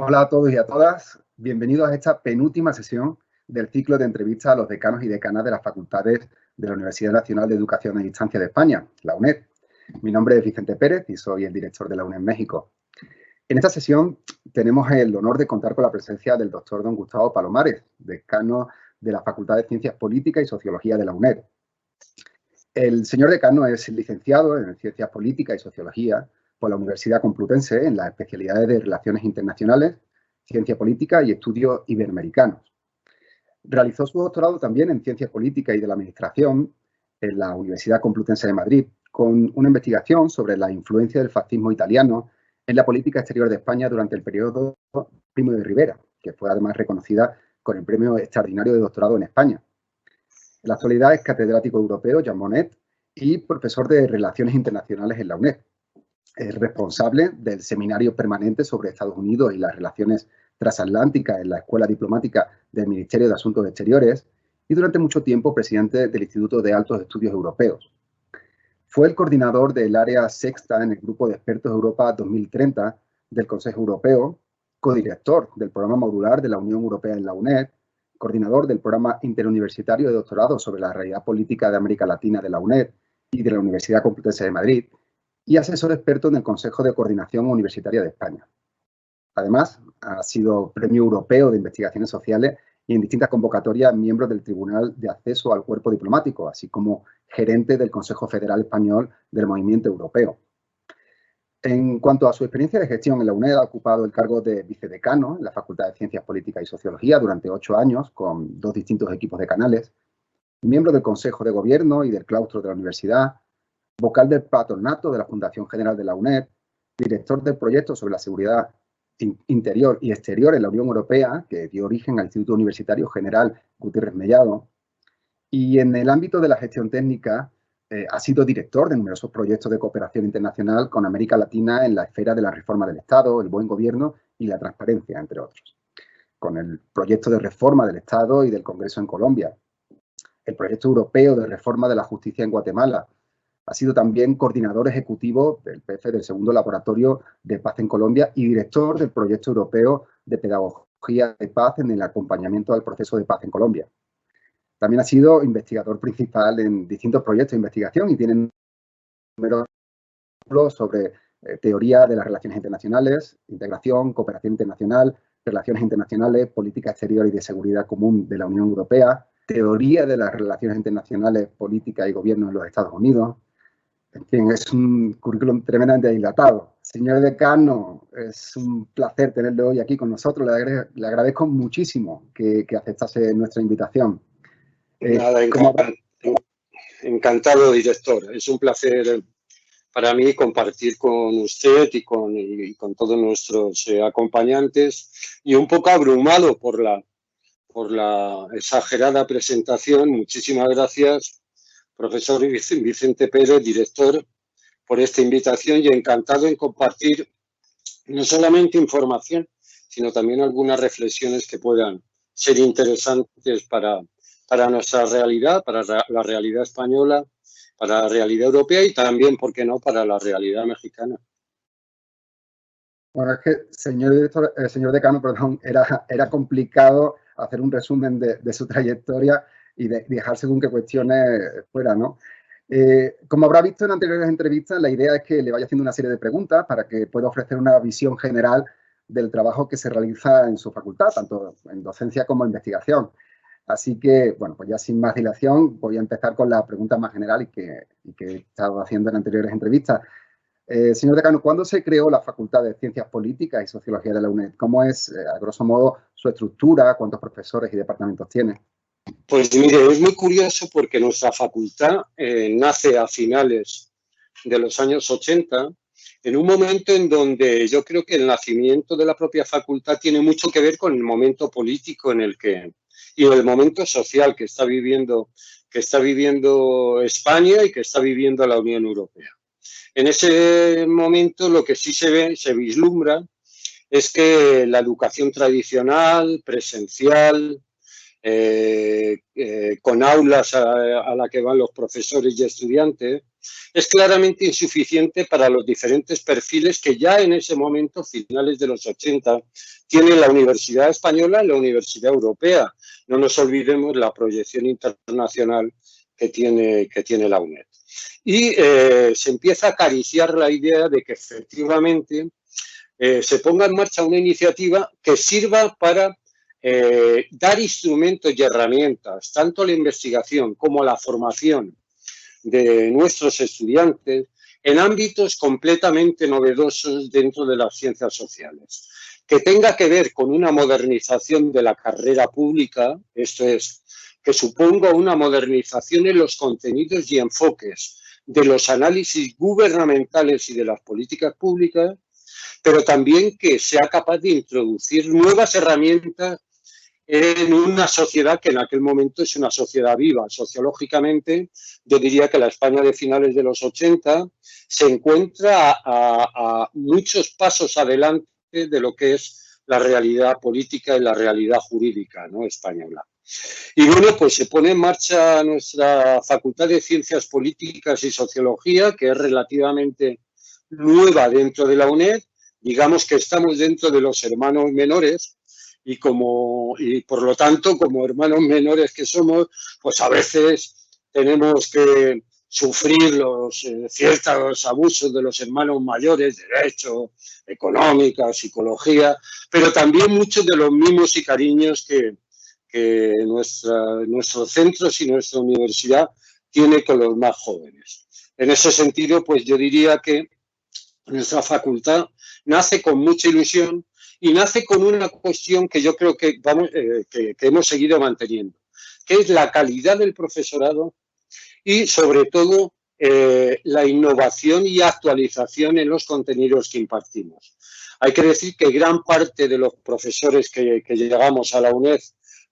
Hola a todos y a todas. Bienvenidos a esta penúltima sesión del ciclo de entrevistas a los decanos y decanas de las facultades de la Universidad Nacional de Educación a Distancia de España, la UNED. Mi nombre es Vicente Pérez y soy el director de la UNED México. En esta sesión tenemos el honor de contar con la presencia del doctor don Gustavo Palomares, decano de la Facultad de Ciencias Políticas y Sociología de la UNED. El señor decano es licenciado en Ciencias Políticas y Sociología por la Universidad Complutense en las especialidades de Relaciones Internacionales, Ciencia Política y Estudios Iberoamericanos. Realizó su doctorado también en Ciencias Políticas y de la Administración en la Universidad Complutense de Madrid, con una investigación sobre la influencia del fascismo italiano en la política exterior de España durante el periodo Primo de Rivera, que fue además reconocida con el Premio Extraordinario de Doctorado en España. En la actualidad es catedrático europeo Jean Monnet y profesor de Relaciones Internacionales en la UNED. Es responsable del Seminario Permanente sobre Estados Unidos y las relaciones transatlánticas en la Escuela Diplomática del Ministerio de Asuntos Exteriores y durante mucho tiempo presidente del Instituto de Altos Estudios Europeos. Fue el coordinador del área sexta en el Grupo de Expertos Europa 2030 del Consejo Europeo, codirector del programa modular de la Unión Europea en la UNED, coordinador del programa interuniversitario de doctorado sobre la realidad política de América Latina de la UNED y de la Universidad Complutense de Madrid, y asesor experto en el Consejo de Coordinación Universitaria de España. Además, ha sido Premio Europeo de Investigaciones Sociales y en distintas convocatorias miembro del Tribunal de Acceso al Cuerpo Diplomático, así como gerente del Consejo Federal Español del Movimiento Europeo. En cuanto a su experiencia de gestión en la UNED, ha ocupado el cargo de vicedecano en la Facultad de Ciencias Políticas y Sociología durante 8 años, con 2 distintos equipos decanales, miembro del Consejo de Gobierno y del claustro de la universidad, vocal del patronato de la Fundación General de la UNED, director del proyecto sobre la seguridad interior y exterior en la Unión Europea, que dio origen al Instituto Universitario General Gutiérrez Mellado, y en el ámbito de la gestión técnica ha sido director de numerosos proyectos de cooperación internacional con América Latina en la esfera de la reforma del Estado, el buen gobierno y la transparencia, entre otros, con el proyecto de reforma del Estado y del Congreso en Colombia, el proyecto europeo de reforma de la justicia en Guatemala. Ha sido también coordinador ejecutivo del PF del segundo laboratorio de paz en Colombia y director del proyecto europeo de pedagogía de paz en el acompañamiento al proceso de paz en Colombia. También ha sido investigador principal en distintos proyectos de investigación y tiene números sobre teoría de las relaciones internacionales, integración, cooperación internacional, relaciones internacionales, política exterior y de seguridad común de la Unión Europea, teoría de las relaciones internacionales, política y gobierno en los Estados Unidos. En fin, es un currículum tremendamente dilatado. Señor decano, es un placer tenerlo hoy aquí con nosotros. Le agradezco muchísimo que aceptase nuestra invitación. Nada, encantado, director. Es un placer para mí compartir con usted y con todos nuestros acompañantes, y un poco abrumado por la exagerada presentación. Muchísimas gracias, profesor Vicente Pérez, director, por esta invitación, y encantado en compartir no solamente información, sino también algunas reflexiones que puedan ser interesantes para nuestra realidad, para la realidad española, para la realidad europea y también, ¿por qué no?, para la realidad mexicana. Bueno, es que, señor decano, perdón, era complicado hacer un resumen de su trayectoria y dejar según qué cuestiones fuera, ¿no? Como habrá visto en anteriores entrevistas, la idea es que le vaya haciendo una serie de preguntas para que pueda ofrecer una visión general del trabajo que se realiza en su facultad, tanto en docencia como en investigación. Así que, bueno, pues ya sin más dilación, voy a empezar con la pregunta más general y que he estado haciendo en anteriores entrevistas. Señor decano, ¿cuándo se creó la Facultad de Ciencias Políticas y Sociología de la UNED? ¿Cómo es, a grosso modo, su estructura? ¿Cuántos profesores y departamentos tiene? Pues mire, es muy curioso porque nuestra facultad nace a finales de los años 80, en un momento en donde yo creo que el nacimiento de la propia facultad tiene mucho que ver con el momento político y el momento social que está viviendo España y que está viviendo la Unión Europea. En ese momento lo que sí se vislumbra, es que la educación tradicional, presencial, con aulas a la que van los profesores y estudiantes, es claramente insuficiente para los diferentes perfiles que ya en ese momento, finales de los 80, tiene la Universidad Española y la Universidad Europea. No nos olvidemos la proyección internacional que tiene la UNED. Y se empieza a acariciar la idea de que efectivamente se ponga en marcha una iniciativa que sirva para dar instrumentos y herramientas, tanto a la investigación como a la formación de nuestros estudiantes en ámbitos completamente novedosos dentro de las ciencias sociales, que tenga que ver con una modernización de la carrera pública, esto es, que suponga una modernización en los contenidos y enfoques de los análisis gubernamentales y de las políticas públicas, pero también que sea capaz de introducir nuevas herramientas en una sociedad que en aquel momento es una sociedad viva. Sociológicamente, yo diría que la España de finales de los 80 se encuentra a muchos pasos adelante de lo que es la realidad política y la realidad jurídica, ¿no?, española. Y bueno, pues se pone en marcha nuestra Facultad de Ciencias Políticas y Sociología, que es relativamente nueva dentro de la UNED. Digamos que estamos dentro de los hermanos menores y por lo tanto, como hermanos menores que somos, pues a veces tenemos que sufrir los ciertos abusos de los hermanos mayores, derecho, económica, psicología, pero también muchos de los mimos y cariños que nuestros centros y nuestra universidad tiene con los más jóvenes. En ese sentido, pues yo diría que nuestra facultad nace con mucha ilusión y nace con una cuestión que yo creo que hemos seguido manteniendo, que es la calidad del profesorado y, sobre todo, la innovación y actualización en los contenidos que impartimos. Hay que decir que gran parte de los profesores que llegamos a la UNED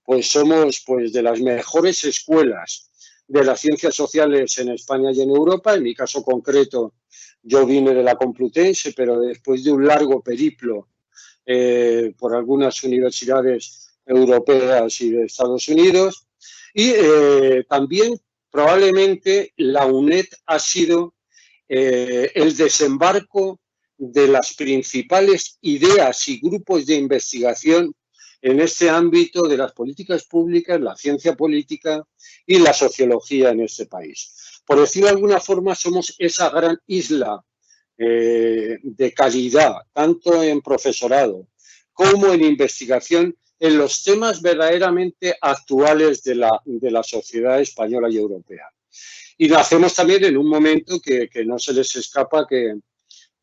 pues somos pues, de las mejores escuelas de las ciencias sociales en España y en Europa. En mi caso concreto, yo vine de la Complutense, pero después de un largo periplo por algunas universidades europeas y de Estados Unidos. Y también probablemente la UNED ha sido el desembarco de las principales ideas y grupos de investigación en este ámbito de las políticas públicas, la ciencia política y la sociología en este país. Por decirlo de alguna forma, somos esa gran isla de calidad, tanto en profesorado como en investigación, en los temas verdaderamente actuales de la sociedad española y europea. Y lo hacemos también en un momento que no se les escapa, que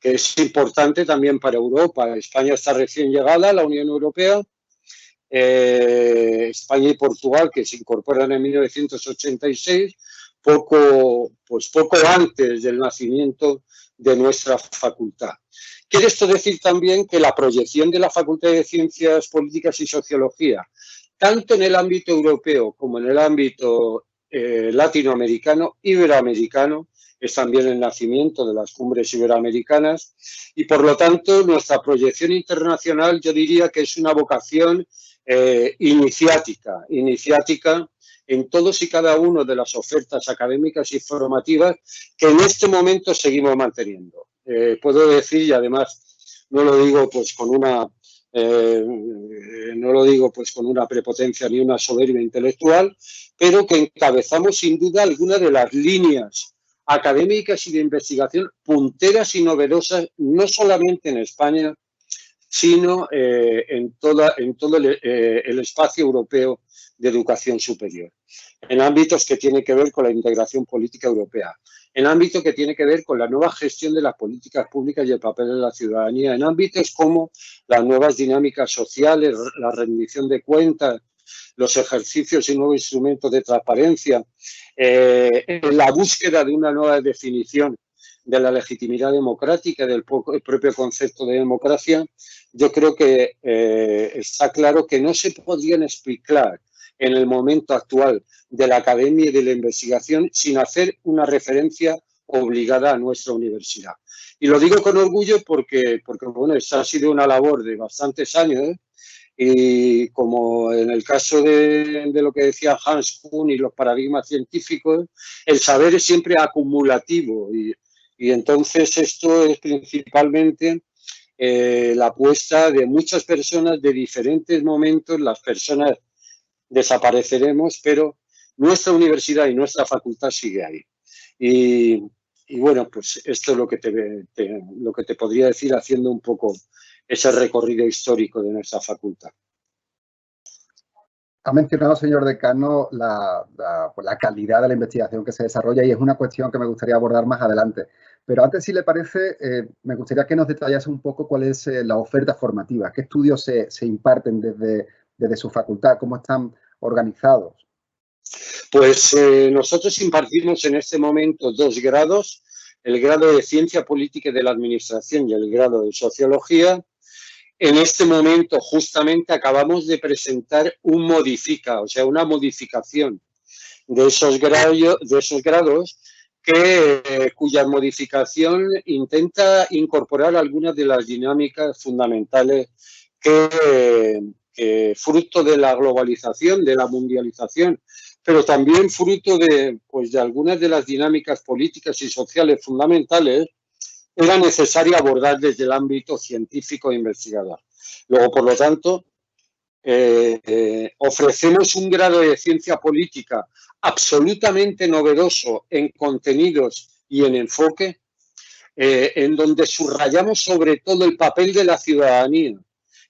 es importante también para Europa. España está recién llegada a la Unión Europea. España y Portugal, que se incorporan en 1986, poco antes del nacimiento de nuestra facultad. Quiere esto decir también que la proyección de la Facultad de Ciencias Políticas y Sociología, tanto en el ámbito europeo como en el ámbito latinoamericano, iberoamericano, es también el nacimiento de las cumbres iberoamericanas y, por lo tanto, nuestra proyección internacional yo diría que es una vocación iniciática en todos y cada uno de las ofertas académicas y formativas que en este momento seguimos manteniendo. Puedo decir, y además no lo digo pues con una prepotencia ni una soberbia intelectual, pero que encabezamos sin duda alguna de las líneas académicas y de investigación punteras y novedosas, no solamente en España, sino en todo el espacio europeo de educación superior, en ámbitos que tienen que ver con la integración política europea, en ámbitos que tienen que ver con la nueva gestión de las políticas públicas y el papel de la ciudadanía, en ámbitos como las nuevas dinámicas sociales, la rendición de cuentas, los ejercicios y nuevos instrumentos de transparencia, la búsqueda de una nueva definición de la legitimidad democrática, del propio concepto de democracia. Yo creo que está claro que no se podrían explicar en el momento actual de la academia y de la investigación sin hacer una referencia obligada a nuestra universidad. Y lo digo con orgullo porque bueno, esta ha sido una labor de bastantes años, Y como en el caso de lo que decía Hans Kuhn y los paradigmas científicos, el saber es siempre acumulativo y entonces esto es principalmente la apuesta de muchas personas de diferentes momentos. Las personas desapareceremos, pero nuestra universidad y nuestra facultad sigue ahí. Y bueno, pues esto es lo que te podría decir haciendo un poco ese recorrido histórico de nuestra facultad. Ha mencionado, señor decano, la calidad de la investigación que se desarrolla y es una cuestión que me gustaría abordar más adelante. Pero antes, si le parece, me gustaría que nos detallase un poco cuál es la oferta formativa, qué estudios se imparten desde su facultad, cómo están organizados. Pues nosotros impartimos en este momento 2 grados, el grado de Ciencia Política y de la Administración y el grado de Sociología. En este momento justamente acabamos de presentar una modificación de esos grados cuya modificación intenta incorporar algunas de las dinámicas fundamentales que fruto de la globalización, de la mundialización, pero también fruto de algunas de las dinámicas políticas y sociales fundamentales, era necesario abordar desde el ámbito científico e investigador. Luego, por lo tanto, ofrecemos un grado de ciencia política absolutamente novedoso en contenidos y en enfoque, en donde subrayamos sobre todo el papel de la ciudadanía,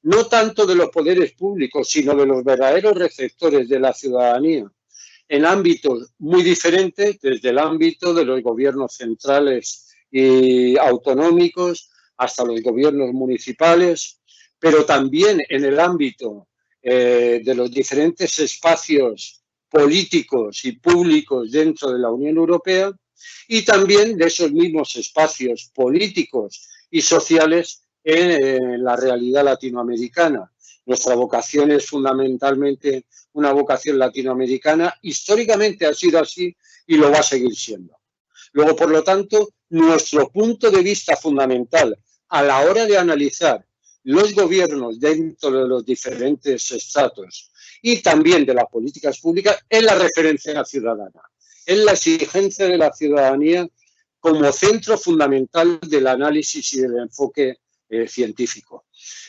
no tanto de los poderes públicos, sino de los verdaderos receptores de la ciudadanía, en ámbitos muy diferentes, desde el ámbito de los gobiernos centrales y autonómicos hasta los gobiernos municipales, pero también en el ámbito de los diferentes espacios políticos y públicos dentro de la Unión Europea y también de esos mismos espacios políticos y sociales en la realidad latinoamericana. Nuestra vocación es fundamentalmente una vocación latinoamericana. Históricamente ha sido así y lo va a seguir siendo. Luego, por lo tanto, nuestro punto de vista fundamental a la hora de analizar los gobiernos dentro de los diferentes estratos y también de las políticas públicas es la referencia ciudadana, es la exigencia de la ciudadanía como centro fundamental del análisis y del enfoque científico.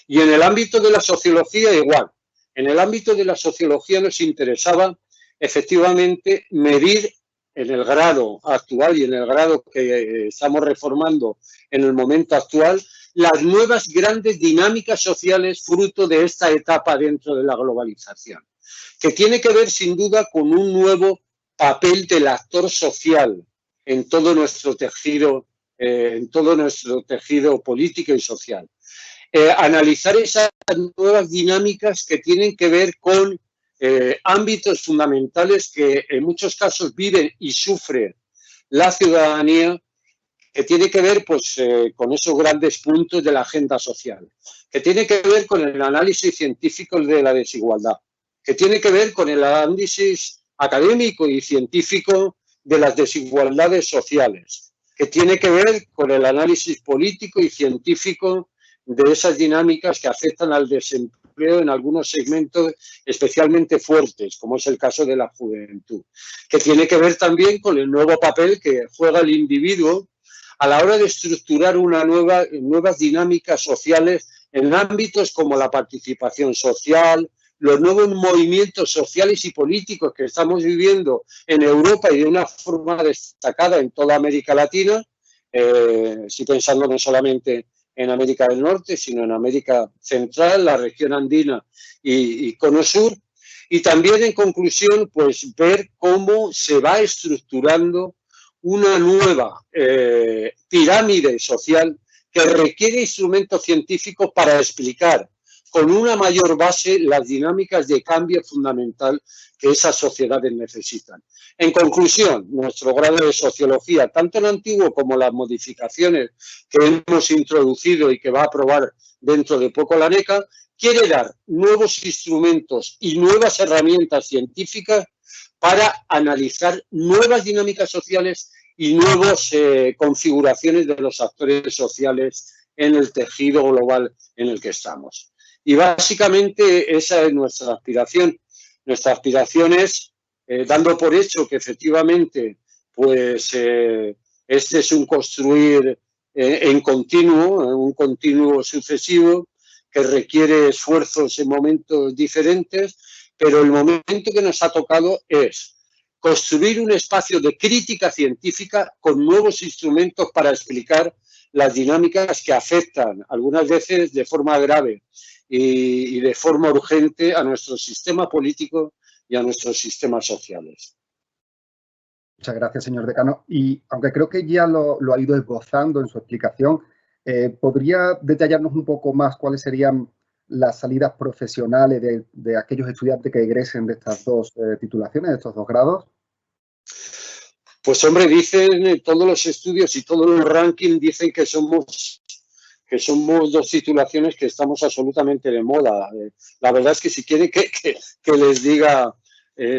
Y en el ámbito de la sociología igual. En el ámbito de la sociología nos interesaba efectivamente medir en el grado actual y en el grado que estamos reformando en el momento actual las nuevas grandes dinámicas sociales fruto de esta etapa dentro de la globalización, que tiene que ver sin duda con un nuevo papel del actor social en todo nuestro tejido político y social. Analizar esas nuevas dinámicas que tienen que ver con ámbitos fundamentales que en muchos casos viven y sufre la ciudadanía, que tiene que ver con esos grandes puntos de la agenda social, que tiene que ver con el análisis científico de la desigualdad, que tiene que ver con el análisis académico y científico de las desigualdades sociales, que tiene que ver con el análisis político y científico de esas dinámicas que afectan al desempleo en algunos segmentos especialmente fuertes, como es el caso de la juventud, que tiene que ver también con el nuevo papel que juega el individuo a la hora de estructurar nuevas dinámicas sociales en ámbitos como la participación social, los nuevos movimientos sociales y políticos que estamos viviendo en Europa y de una forma destacada en toda América Latina, si pensando no solamente en América del Norte, sino en América Central, la región andina y Cono Sur. Y también, en conclusión, ver cómo se va estructurando una nueva pirámide social que requiere instrumentos científicos para explicar con una mayor base las dinámicas de cambio fundamental que esas sociedades necesitan. En conclusión, nuestro grado de sociología, tanto el antiguo como las modificaciones que hemos introducido y que va a aprobar dentro de poco la ANECA, quiere dar nuevos instrumentos y nuevas herramientas científicas para analizar nuevas dinámicas sociales y nuevas configuraciones de los actores sociales en el tejido global en el que estamos. Y básicamente esa es nuestra aspiración. Nuestra aspiración es, dando por hecho que efectivamente pues este es un construir en continuo, un continuo sucesivo que requiere esfuerzos en momentos diferentes, pero el momento que nos ha tocado es construir un espacio de crítica científica con nuevos instrumentos para explicar las dinámicas que afectan, algunas veces de forma grave y de forma urgente, a nuestro sistema político y a nuestros sistemas sociales. Muchas gracias, señor decano. Y aunque creo que ya lo ha ido esbozando en su explicación, ¿podría detallarnos un poco más cuáles serían las salidas profesionales de aquellos estudiantes que egresen de estas dos titulaciones, de estos dos grados? Pues hombre, dicen todos los estudios y todos los rankings dicen que somos dos titulaciones que estamos absolutamente de moda. La verdad es que si quiere que les diga,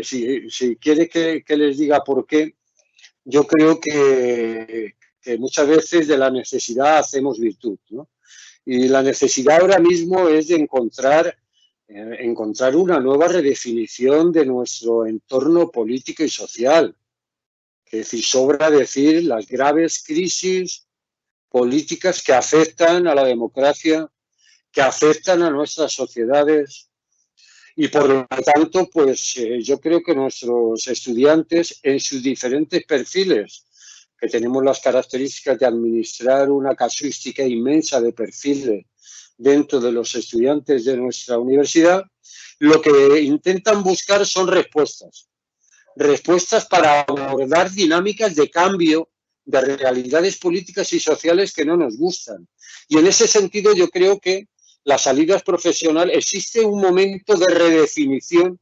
si quiere que les diga por qué, yo creo que muchas veces de la necesidad hacemos virtud, ¿no? Y la necesidad ahora mismo es de encontrar una nueva redefinición de nuestro entorno político y social. Es decir, sobra decir las graves crisis políticas que afectan a la democracia, que afectan a nuestras sociedades, y por lo tanto, pues yo creo que nuestros estudiantes en sus diferentes perfiles, que tenemos las características de administrar una casuística inmensa de perfiles dentro de los estudiantes de nuestra universidad, lo que intentan buscar son respuestas para abordar dinámicas de cambio de realidades políticas y sociales que no nos gustan. Y en ese sentido yo creo que las salidas profesionales, existe un momento de redefinición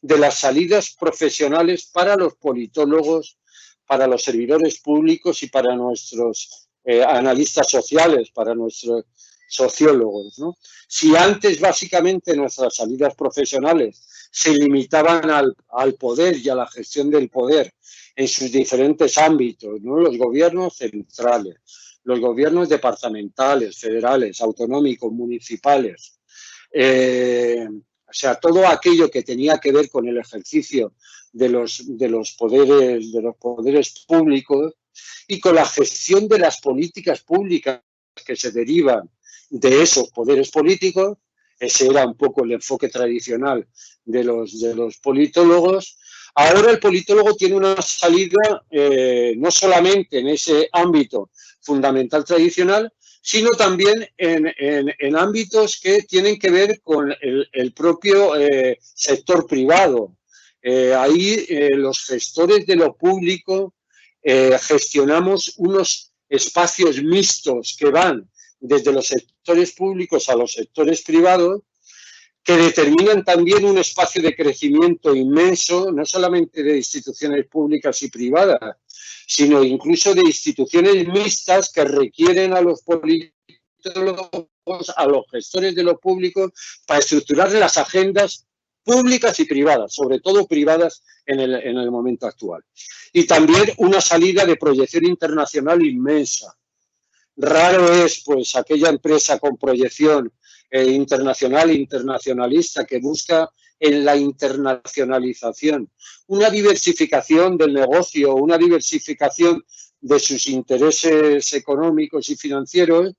de las salidas profesionales para los politólogos, para los servidores públicos y para nuestros analistas sociales, para nuestros sociólogos, ¿no? Si antes básicamente nuestras salidas profesionales se limitaban al poder y a la gestión del poder en sus diferentes ámbitos, ¿no? Los gobiernos centrales, los gobiernos departamentales, federales, autonómicos, municipales, o sea, todo aquello que tenía que ver con el ejercicio de los poderes públicos y con la gestión de las políticas públicas que se derivan de esos poderes políticos. Ese era un poco el enfoque tradicional de los politólogos. Ahora el politólogo tiene una salida no solamente en ese ámbito fundamental tradicional, sino también en ámbitos que tienen que ver con el propio sector privado. Ahí los gestores de lo público gestionamos unos espacios mixtos que van desde los sectores públicos a los sectores privados, que determinan también un espacio de crecimiento inmenso, no solamente de instituciones públicas y privadas, sino incluso de instituciones mixtas que requieren a los politólogos, a los gestores de lo público, para estructurar las agendas públicas y privadas, sobre todo privadas en el momento actual. Y también una salida de proyección internacional inmensa. Raro es pues aquella empresa con proyección internacional, internacionalista, que busca en la internacionalización una diversificación del negocio, una diversificación de sus intereses económicos y financieros,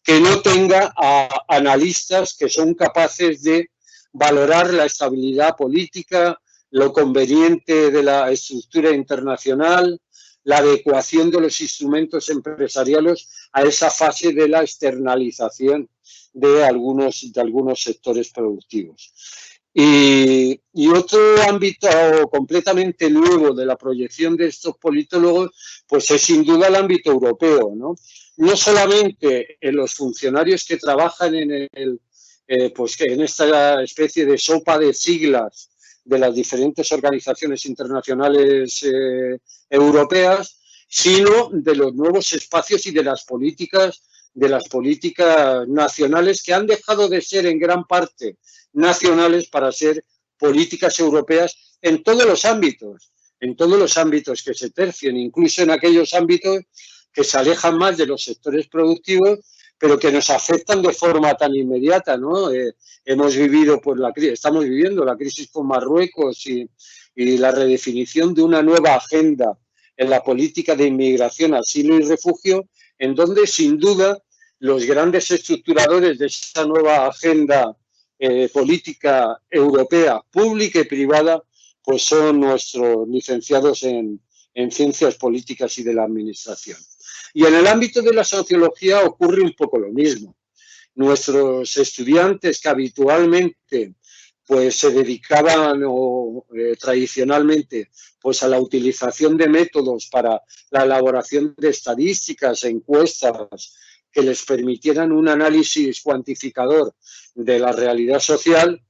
que no tenga a analistas que son capaces de valorar la estabilidad política, lo conveniente de la estructura internacional, la adecuación de los instrumentos empresariales a esa fase de la externalización de algunos sectores productivos. Y otro ámbito completamente nuevo de la proyección de estos politólogos, pues es sin duda el ámbito europeo, ¿no? No solamente en los funcionarios que trabajan pues en esta especie de sopa de siglas de las diferentes organizaciones internacionales europeas, sino de los nuevos espacios y de las políticas nacionales, que han dejado de ser en gran parte nacionales para ser políticas europeas en todos los ámbitos que se tercien, incluso en aquellos ámbitos que se alejan más de los sectores productivos, pero que nos afectan de forma tan inmediata, ¿no? Hemos vivido, pues, estamos viviendo la crisis con Marruecos y la redefinición de una nueva agenda en la política de inmigración, asilo y refugio, en donde, sin duda, los grandes estructuradores de esa nueva agenda política europea, pública y privada, pues son nuestros licenciados en ciencias políticas y de la administración. Y en el ámbito de la sociología ocurre un poco lo mismo. Nuestros estudiantes que habitualmente pues se dedicaban tradicionalmente pues a la utilización de métodos para la elaboración de estadísticas, encuestas que les permitieran un análisis cuantificador de la realidad social,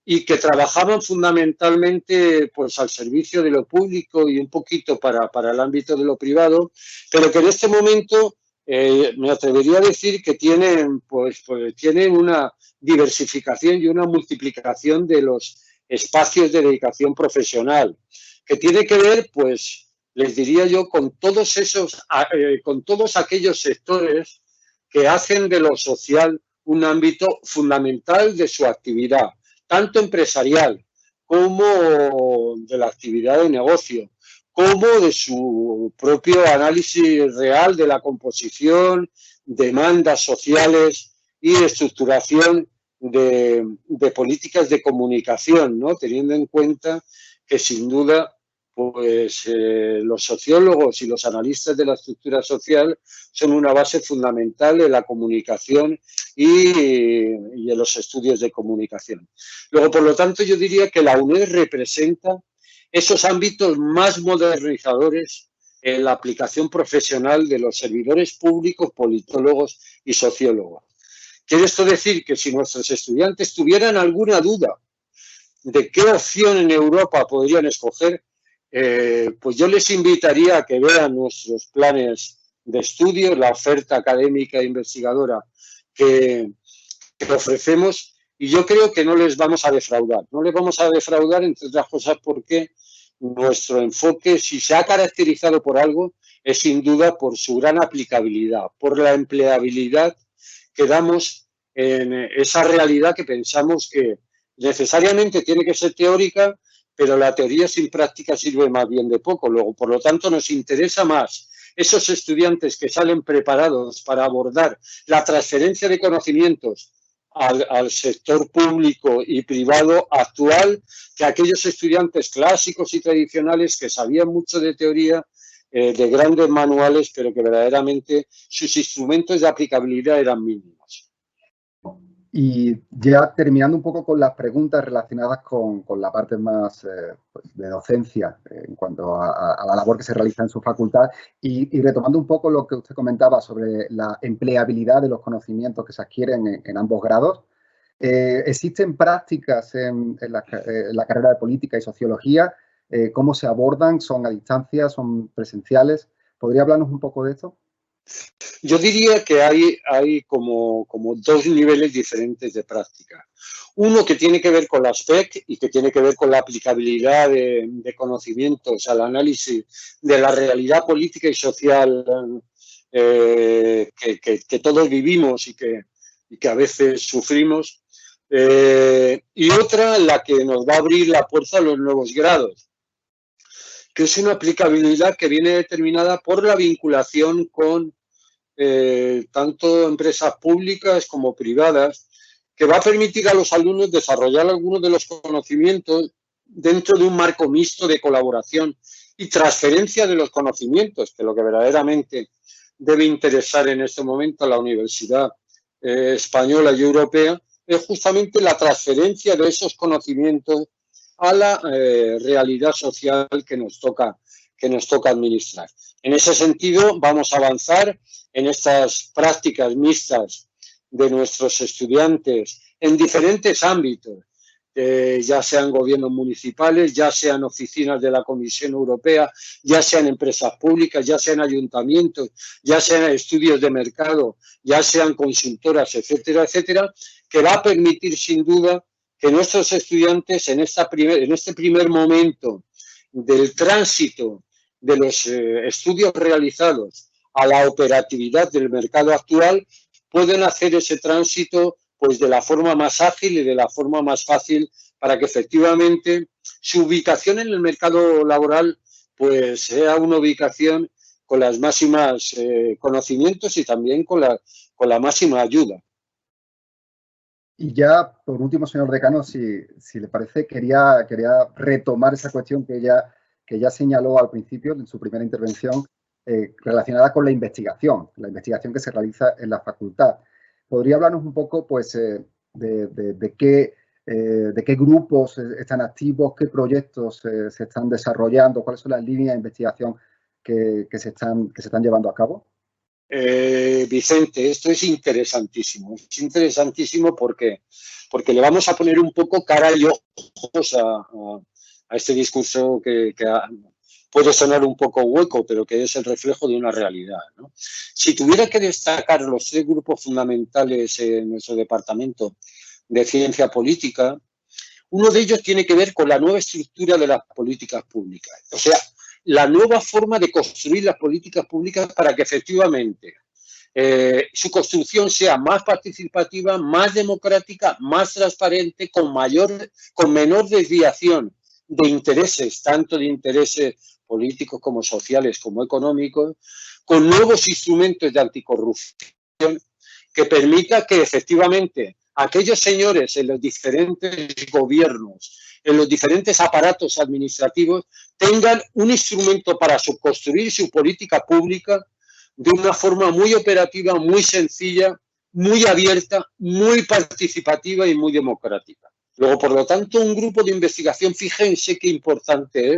y que trabajaban fundamentalmente pues al servicio de lo público y un poquito para el ámbito de lo privado, pero que en este momento me atrevería a decir que tienen una diversificación y una multiplicación de los espacios de dedicación profesional, que tiene que ver, pues, les diría yo, con todos aquellos sectores que hacen de lo social un ámbito fundamental de su actividad, tanto empresarial como de la actividad de negocio, como de su propio análisis real de la composición, demandas sociales y estructuración de políticas de comunicación, ¿no? Teniendo en cuenta que, sin duda, pues los sociólogos y los analistas de la estructura social son una base fundamental de la comunicación y en los estudios de comunicación. Luego, por lo tanto, yo diría que la UNED representa esos ámbitos más modernizadores en la aplicación profesional de los servidores públicos, politólogos y sociólogos. ¿Quiere esto decir que si nuestros estudiantes tuvieran alguna duda de qué opción en Europa podrían escoger, pues yo les invitaría a que vean nuestros planes de estudio, la oferta académica e investigadora que ofrecemos, y yo creo que no les vamos a defraudar. No les vamos a defraudar, entre otras cosas, porque nuestro enfoque, si se ha caracterizado por algo, es sin duda por su gran aplicabilidad, por la empleabilidad que damos en esa realidad que pensamos que necesariamente tiene que ser teórica, pero la teoría sin práctica sirve más bien de poco. Luego, por lo tanto, nos interesa más esos estudiantes que salen preparados para abordar la transferencia de conocimientos al sector público y privado actual, que aquellos estudiantes clásicos y tradicionales que sabían mucho de teoría, de grandes manuales, pero que verdaderamente sus instrumentos de aplicabilidad eran mínimos. Y ya terminando un poco con las preguntas relacionadas con la parte más pues de docencia en cuanto a la labor que se realiza en su facultad y retomando un poco lo que usted comentaba sobre la empleabilidad de los conocimientos que se adquieren en ambos grados, ¿existen prácticas en la carrera de política y sociología? ¿Cómo se abordan? ¿Son a distancia? ¿Son presenciales? ¿Podría hablarnos un poco de esto? Yo diría que hay como dos niveles diferentes de práctica. Uno que tiene que ver con la SPEC y que tiene que ver con la aplicabilidad de conocimientos al análisis de la realidad política y social que todos vivimos y que a veces sufrimos. Y otra, la que nos va a abrir la puerta a los nuevos grados, que es una aplicabilidad que viene determinada por la vinculación con tanto empresas públicas como privadas, que va a permitir a los alumnos desarrollar algunos de los conocimientos dentro de un marco mixto de colaboración y transferencia de los conocimientos, que es lo que verdaderamente debe interesar en este momento a la Universidad Española y Europea, es justamente la transferencia de esos conocimientos a la realidad social que nos toca administrar. En ese sentido, vamos a avanzar en estas prácticas mixtas de nuestros estudiantes en diferentes ámbitos, ya sean gobiernos municipales, ya sean oficinas de la Comisión Europea, ya sean empresas públicas, ya sean ayuntamientos, ya sean estudios de mercado, ya sean consultoras, etcétera, etcétera, que va a permitir sin duda que nuestros estudiantes en este primer momento del tránsito de los estudios realizados a la operatividad del mercado actual, pueden hacer ese tránsito pues de la forma más ágil y de la forma más fácil para que efectivamente su ubicación en el mercado laboral pues sea una ubicación con las máximas conocimientos y también con la máxima ayuda. Y ya, por último, señor decano, si le parece, quería retomar esa cuestión que ya señaló al principio, en su primera intervención, relacionada con la investigación que se realiza en la facultad. ¿Podría hablarnos un poco, pues, de qué grupos están activos, qué proyectos se están desarrollando, cuáles son las líneas de investigación que se están llevando a cabo? Vicente, esto es interesantísimo. Es interesantísimo porque le vamos a poner un poco cara y ojos a este discurso que puede sonar un poco hueco, pero que es el reflejo de una realidad, ¿no? Si tuviera que destacar los 3 grupos fundamentales en nuestro departamento de ciencia política, uno de ellos tiene que ver con la nueva estructura de las políticas públicas. O sea, la nueva forma de construir las políticas públicas para que efectivamente su construcción sea más participativa, más democrática, más transparente, con menor desviación de intereses, tanto de intereses políticos como sociales como económicos, con nuevos instrumentos de anticorrupción que permita que efectivamente aquellos señores en los diferentes gobiernos, en los diferentes aparatos administrativos, tengan un instrumento para construir su política pública de una forma muy operativa, muy sencilla, muy abierta, muy participativa y muy democrática. Luego, por lo tanto, un grupo de investigación, fíjense qué importante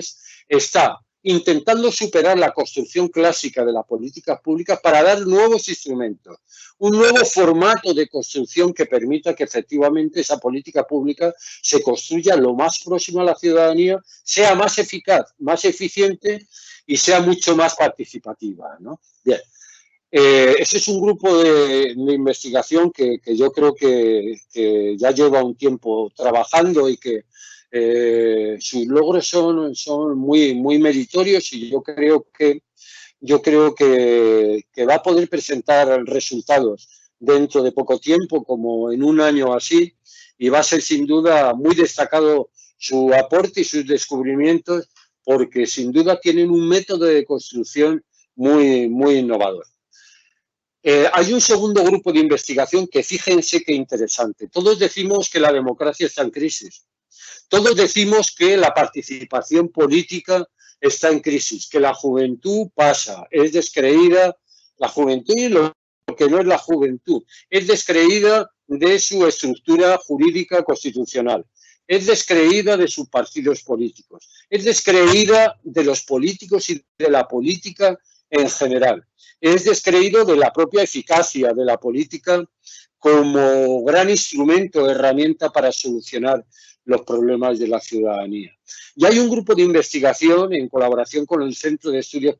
está intentando superar la construcción clásica de las políticas públicas para dar nuevos instrumentos, un nuevo formato de construcción que permita que efectivamente esa política pública se construya lo más próximo a la ciudadanía, sea más eficaz, más eficiente y sea mucho más participativa, ¿no? Bien. Ese es un grupo de investigación que yo creo que ya lleva un tiempo trabajando y que sus logros son muy meritorios y yo creo que va a poder presentar resultados dentro de poco tiempo, como en un año así, y va a ser sin duda muy destacado su aporte y sus descubrimientos, porque sin duda tienen un método de construcción muy innovador. Hay un segundo grupo de investigación que fíjense qué interesante. Todos decimos que la democracia está en crisis. Todos decimos que la participación política está en crisis, que la juventud pasa, es descreída, la juventud y lo que no es la juventud, es descreída de su estructura jurídica constitucional, es descreída de sus partidos políticos, es descreída de los políticos y de la política en general, es descreído de la propia eficacia de la política como gran instrumento, herramienta para solucionar los problemas de la ciudadanía. Y hay un grupo de investigación en colaboración con el Centro de Estudios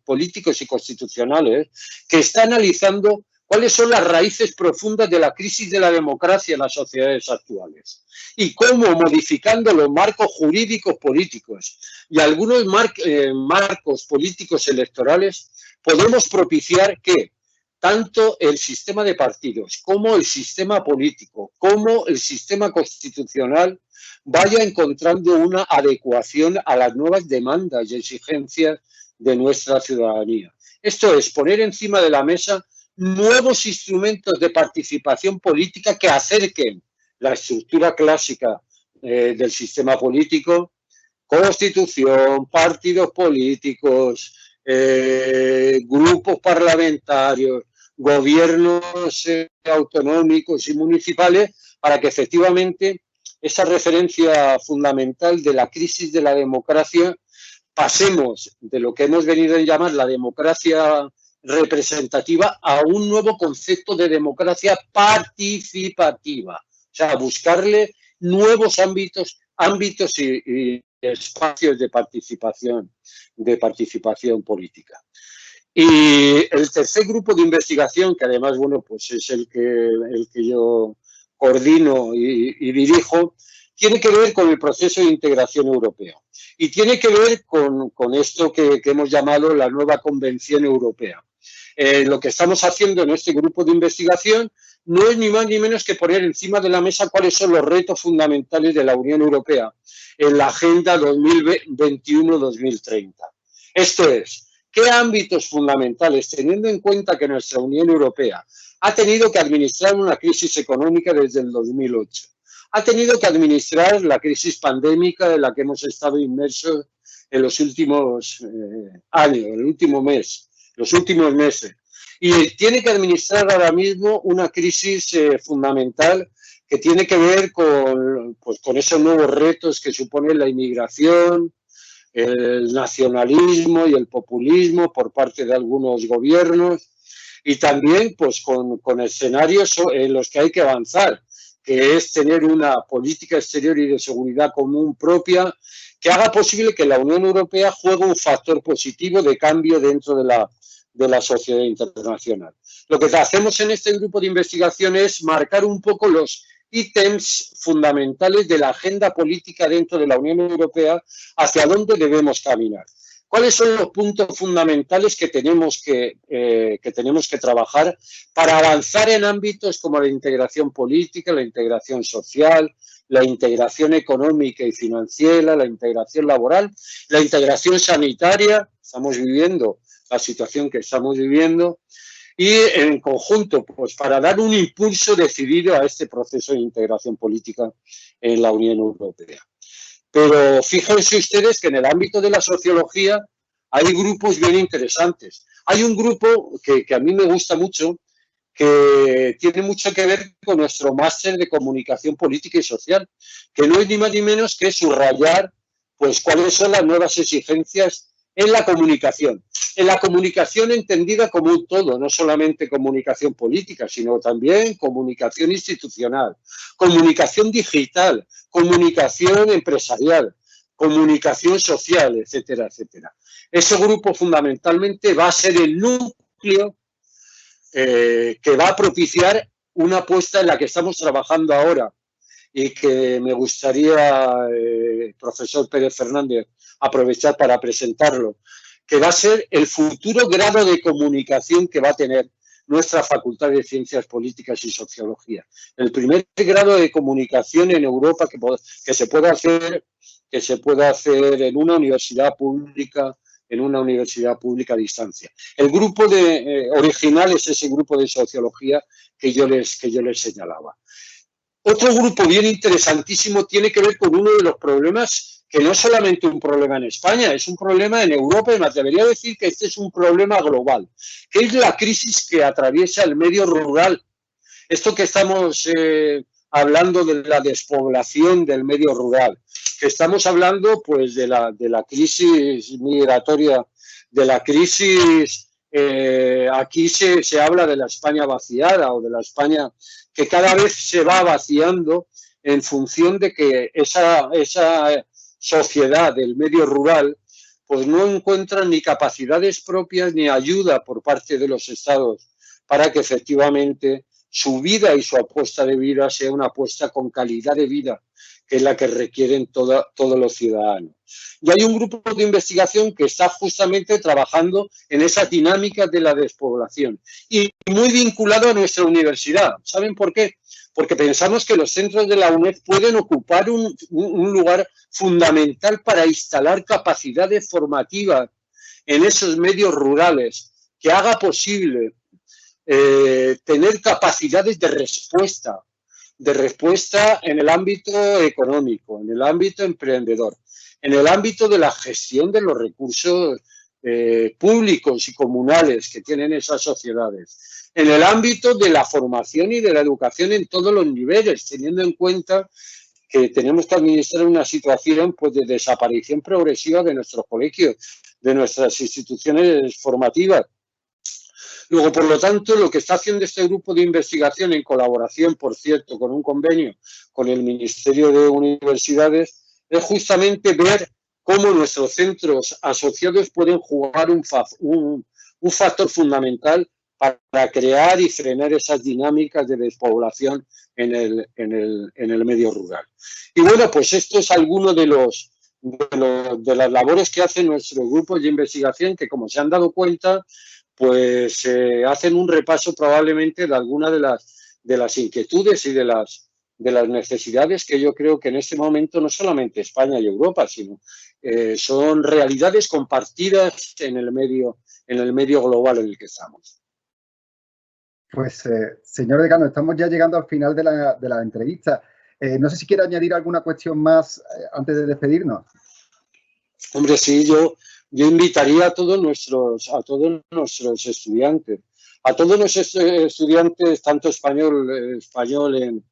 Políticos y Constitucionales que está analizando cuáles son las raíces profundas de la crisis de la democracia en las sociedades actuales y cómo, modificando los marcos jurídicos políticos y algunos marcos políticos electorales, podemos propiciar que tanto el sistema de partidos como el sistema político, como el sistema constitucional vaya encontrando una adecuación a las nuevas demandas y exigencias de nuestra ciudadanía. Esto es poner encima de la mesa nuevos instrumentos de participación política que acerquen la estructura clásica del sistema político, constitución, partidos políticos, grupos parlamentarios, gobiernos autonómicos y municipales, para que efectivamente esa referencia fundamental de la crisis de la democracia pasemos de lo que hemos venido a llamar la democracia representativa a un nuevo concepto de democracia participativa. O sea, buscarle nuevos ámbitos y espacios de participación política. Y el tercer grupo de investigación, que además, bueno, pues es el que yo coordino y dirijo, tiene que ver con el proceso de integración europeo y tiene que ver con esto que hemos llamado la nueva Convención Europea. lo que estamos haciendo en este grupo de investigación no es ni más ni menos que poner encima de la mesa cuáles son los retos fundamentales de la Unión Europea en la Agenda 2021-2030. Esto es, ¿qué ámbitos fundamentales, teniendo en cuenta que nuestra Unión Europea ha tenido que administrar una crisis económica desde el 2008, ha tenido que administrar la crisis pandémica en la que hemos estado inmersos en los últimos años, el último mes, los últimos meses, y tiene que administrar ahora mismo una crisis fundamental que tiene que ver con esos nuevos retos que suponen la inmigración, el nacionalismo y el populismo por parte de algunos gobiernos, y también pues con escenarios en los que hay que avanzar, que es tener una política exterior y de seguridad común propia que haga posible que la Unión Europea juegue un factor positivo de cambio dentro de la sociedad internacional. Lo que hacemos en este grupo de investigación es marcar un poco los ítems fundamentales de la agenda política dentro de la Unión Europea, hacia dónde debemos caminar. ¿Cuáles son los puntos fundamentales que tenemos que trabajar para avanzar en ámbitos como la integración política, la integración social, la integración económica y financiera, la integración laboral, la integración sanitaria? Estamos viviendo la situación que estamos viviendo, y en conjunto, pues para dar un impulso decidido a este proceso de integración política en la Unión Europea. Pero fíjense ustedes que en el ámbito de la sociología hay grupos bien interesantes. Hay un grupo que a mí me gusta mucho, que tiene mucho que ver con nuestro máster de comunicación política y social, que no es ni más ni menos que subrayar pues cuáles son las nuevas exigencias en la comunicación entendida como un todo, no solamente comunicación política, sino también comunicación institucional, comunicación digital, comunicación empresarial, comunicación social, etcétera, etcétera. Ese grupo fundamentalmente va a ser el núcleo que va a propiciar una apuesta en la que estamos trabajando ahora y que me gustaría, profesor Pérez Fernández, aprovechar para presentarlo, que va a ser el futuro grado de comunicación que va a tener nuestra Facultad de Ciencias Políticas y Sociología. El primer grado de comunicación en Europa que se pueda hacer en una universidad pública, a distancia. El grupo original es ese grupo de sociología que yo les señalaba. Otro grupo bien interesantísimo tiene que ver con uno de los problemas que no es solamente un problema en España, es un problema en Europa, y me atrevería a decir que este es un problema global, que es la crisis que atraviesa el medio rural. Esto que estamos hablando de la despoblación del medio rural, que estamos hablando pues de la crisis migratoria, de la crisis, aquí se habla de la España vaciada o de la España que cada vez se va vaciando en función de que esa sociedad del medio rural pues no encuentra ni capacidades propias ni ayuda por parte de los estados para que efectivamente su vida y su apuesta de vida sea una apuesta con calidad de vida, que es la que requieren todos los ciudadanos. Y hay un grupo de investigación que está justamente trabajando en esas dinámicas de la despoblación y muy vinculado a nuestra universidad. ¿Saben por qué? Porque pensamos que los centros de la UNED pueden ocupar un lugar fundamental para instalar capacidades formativas en esos medios rurales, que haga posible tener capacidades de respuesta en el ámbito económico, en el ámbito emprendedor, en el ámbito de la gestión de los recursos públicos y comunales que tienen esas sociedades, en el ámbito de la formación y de la educación en todos los niveles, teniendo en cuenta que tenemos que administrar una situación pues, de desaparición progresiva de nuestros colegios, de nuestras instituciones formativas. Luego, por lo tanto, lo que está haciendo este grupo de investigación, en colaboración, por cierto, con un convenio con el Ministerio de Universidades, es justamente ver cómo nuestros centros asociados pueden jugar un factor fundamental para crear y frenar esas dinámicas de despoblación en el medio rural. Y bueno, pues esto es alguno de las labores que hacen nuestros grupos de investigación, que como se han dado cuenta, pues hacen un repaso probablemente de algunas de las inquietudes y de las necesidades que yo creo que en este momento no solamente España y Europa, sino son realidades compartidas en el medio global en el que estamos. Pues, señor decano, estamos ya llegando al final de la entrevista. No sé si quiere añadir alguna cuestión más antes de despedirnos. Hombre, sí, yo invitaría a todos nuestros estudiantes, tanto español en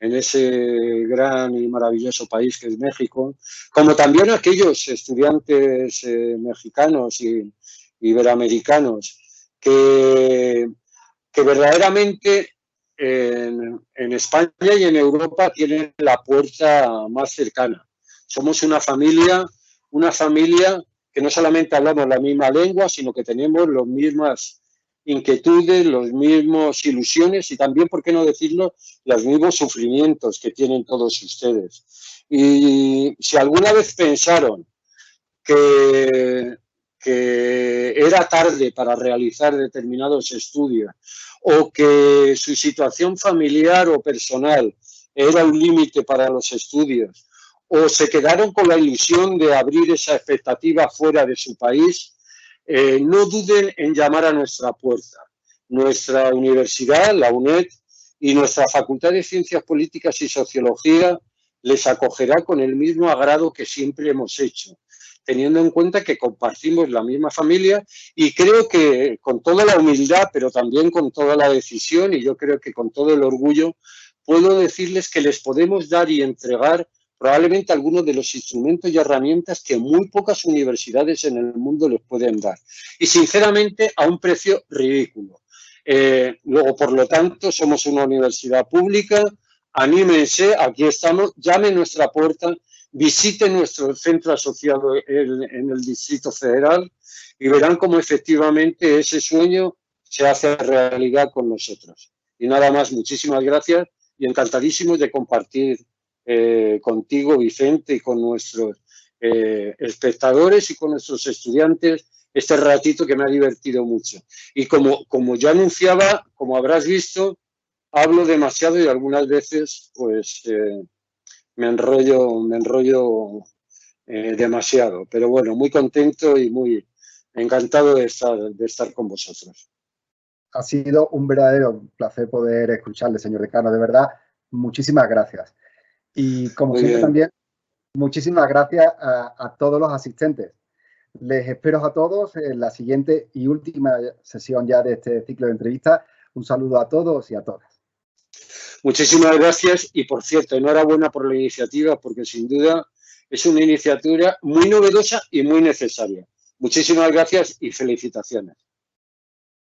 ese gran y maravilloso país que es México, como también a aquellos estudiantes mexicanos y iberoamericanos que verdaderamente en España y en Europa tienen la puerta más cercana. Somos una familia que no solamente hablamos la misma lengua, sino que tenemos las mismas inquietudes, las mismas ilusiones y también, ¿por qué no decirlo?, los mismos sufrimientos que tienen todos ustedes. Y si alguna vez pensaron que era tarde para realizar determinados estudios o que su situación familiar o personal era un límite para los estudios, o se quedaron con la ilusión de abrir esa expectativa fuera de su país, no duden en llamar a nuestra puerta. Nuestra universidad, la UNED, y nuestra Facultad de Ciencias Políticas y Sociología les acogerá con el mismo agrado que siempre hemos hecho, teniendo en cuenta que compartimos la misma familia, y creo que con toda la humildad, pero también con toda la decisión, y yo creo que con todo el orgullo, puedo decirles que les podemos dar y entregar probablemente algunos de los instrumentos y herramientas que muy pocas universidades en el mundo les pueden dar. Y sinceramente a un precio ridículo. Luego, por lo tanto, somos una universidad pública, anímense, aquí estamos, llamen nuestra puerta, visiten nuestro centro asociado en el Distrito Federal y verán cómo efectivamente ese sueño se hace realidad con nosotros. Y nada más, muchísimas gracias y encantadísimos de compartir contigo, Vicente, y con nuestros espectadores y con nuestros estudiantes este ratito que me ha divertido mucho. Y como ya anunciaba, como habrás visto, hablo demasiado y algunas veces pues me enrollo demasiado. Pero bueno, muy contento y muy encantado de estar con vosotros. Ha sido un verdadero placer poder escucharle, señor decano. De verdad, muchísimas gracias. Y como siempre también, muchísimas gracias a todos los asistentes. Les espero a todos en la siguiente y última sesión ya de este ciclo de entrevistas. Un saludo a todos y a todas. Muchísimas gracias y, por cierto, enhorabuena por la iniciativa, porque sin duda es una iniciativa muy novedosa y muy necesaria. Muchísimas gracias y felicitaciones.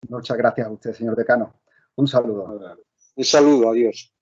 Muchas gracias a usted, señor decano. Un saludo. Un saludo, adiós.